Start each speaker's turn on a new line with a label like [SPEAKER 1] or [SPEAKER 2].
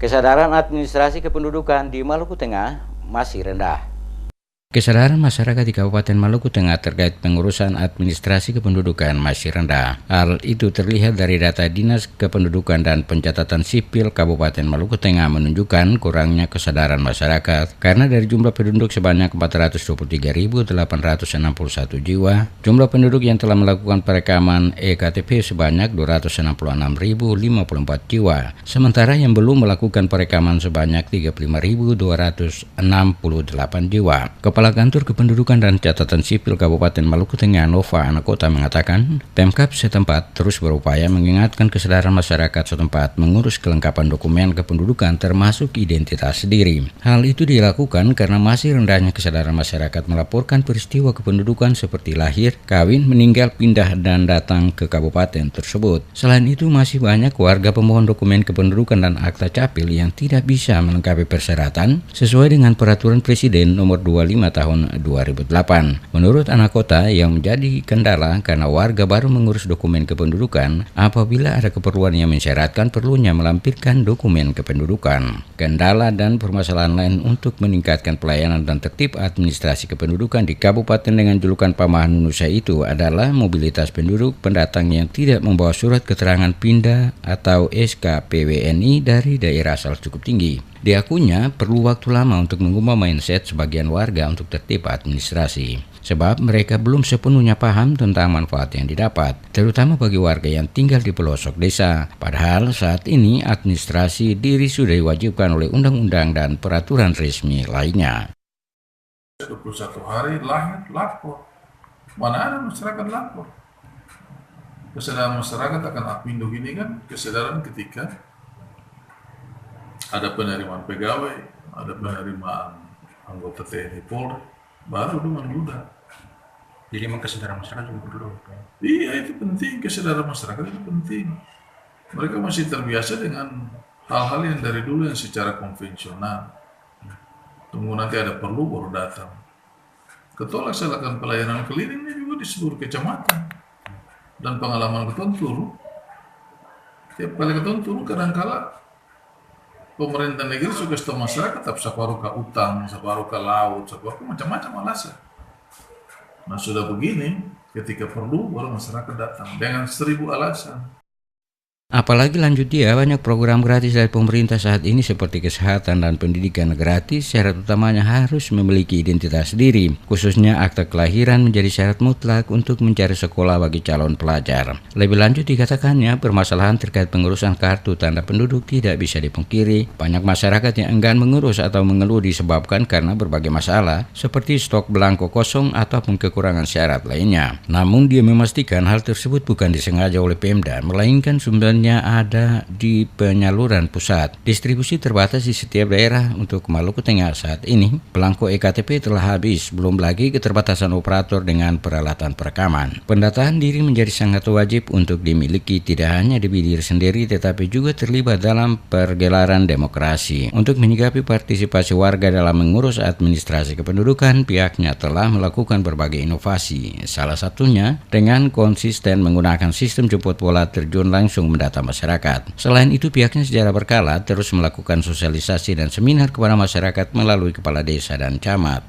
[SPEAKER 1] Kesadaran administrasi kependudukan di Maluku Tengah masih rendah.
[SPEAKER 2] Kesadaran masyarakat di Kabupaten Maluku Tengah terkait pengurusan administrasi kependudukan masih rendah. Hal itu terlihat dari data Dinas Kependudukan dan Pencatatan Sipil Kabupaten Maluku Tengah menunjukkan kurangnya kesadaran masyarakat karena dari jumlah penduduk sebanyak 423.861 jiwa, jumlah penduduk yang telah melakukan perekaman EKTP sebanyak 266.054 jiwa, sementara yang belum melakukan perekaman sebanyak 35.268 jiwa. Kepala Kantor Kependudukan dan Catatan Sipil Kabupaten Maluku Tengah, Nova Anakota, mengatakan Pemkab setempat terus berupaya mengingatkan kesadaran masyarakat setempat mengurus kelengkapan dokumen kependudukan termasuk identitas diri. Hal itu dilakukan karena masih rendahnya kesadaran masyarakat melaporkan peristiwa kependudukan seperti lahir, kawin, meninggal, pindah, dan datang ke kabupaten tersebut. Selain itu, masih banyak warga pemohon dokumen kependudukan dan akta capil yang tidak bisa melengkapi persyaratan sesuai dengan Peraturan Presiden Nomor 25 tahun 2008. Menurut Anakota, yang menjadi kendala karena warga baru mengurus dokumen kependudukan apabila ada keperluan yang mensyaratkan perlunya melampirkan dokumen kependudukan. Kendala dan permasalahan lain untuk meningkatkan pelayanan dan tertib administrasi kependudukan di kabupaten dengan julukan Pamahan Nunusa itu adalah mobilitas penduduk pendatang yang tidak membawa surat keterangan pindah atau SKPWNI dari daerah asal cukup tinggi. Diakunya perlu waktu lama untuk mengubah mindset sebagian warga untuk tertib administrasi, sebab mereka belum sepenuhnya paham tentang manfaat yang didapat, terutama bagi warga yang tinggal di pelosok desa. Padahal saat ini administrasi diri sudah diwajibkan oleh undang-undang dan peraturan resmi lainnya.
[SPEAKER 3] 21 hari lahir lapor, mana ada masyarakat lapor. Kesadaran masyarakat akan Apmindo ini kan kesadaran ketika ada penerimaan pegawai, ada penerimaan anggota TNI Polri, baru dengan mudah.
[SPEAKER 4] Jadi memang kesadaran masyarakat juga perlu.
[SPEAKER 3] Iya, itu penting, kesadaran masyarakat itu penting. Mereka masih terbiasa dengan hal-hal yang dari dulu yang secara konvensional. Tunggu nanti ada perlu baru datang. Ketua laksanakan pelayanan kelilingnya juga di seluruh kecamatan. Dan pengalaman ketua turun. Tiap kali ketua turun kadang-kala pemerintah negeri suka setau masyarakat tapi separuh ke utang, separuh ke laut, separuh ke macam-macam alasan. Nah sudah begini, ketika perlu baru masyarakat datang dengan 1000 alasan.
[SPEAKER 2] Apalagi lanjut dia, banyak program gratis dari pemerintah saat ini seperti kesehatan dan pendidikan gratis. Syarat utamanya harus memiliki identitas diri, khususnya akta kelahiran menjadi syarat mutlak untuk mencari sekolah bagi calon pelajar. Lebih lanjut dikatakannya, permasalahan terkait pengurusan kartu tanda penduduk tidak bisa dipungkiri. Banyak masyarakat yang enggan mengurus atau mengeluh disebabkan karena berbagai masalah seperti stok belangko kosong ataupun kekurangan syarat lainnya. Namun dia memastikan hal tersebut bukan disengaja oleh Pemda, melainkan sumbernya ada di penyaluran pusat. Distribusi terbatas di setiap daerah. Untuk Maluku Tengah saat ini, belangko EKTP telah habis, belum lagi keterbatasan operator dengan peralatan perekaman. Pendataan diri menjadi sangat wajib untuk dimiliki tidak hanya di diri sendiri tetapi juga terlibat dalam pergelaran demokrasi. Untuk menyikapi partisipasi warga dalam mengurus administrasi kependudukan, pihaknya telah melakukan berbagai inovasi. Salah satunya dengan konsisten menggunakan sistem jemput bola terjun langsung mendata masyarakat. Selain itu, pihaknya secara berkala terus melakukan sosialisasi dan seminar kepada masyarakat melalui kepala desa dan camat.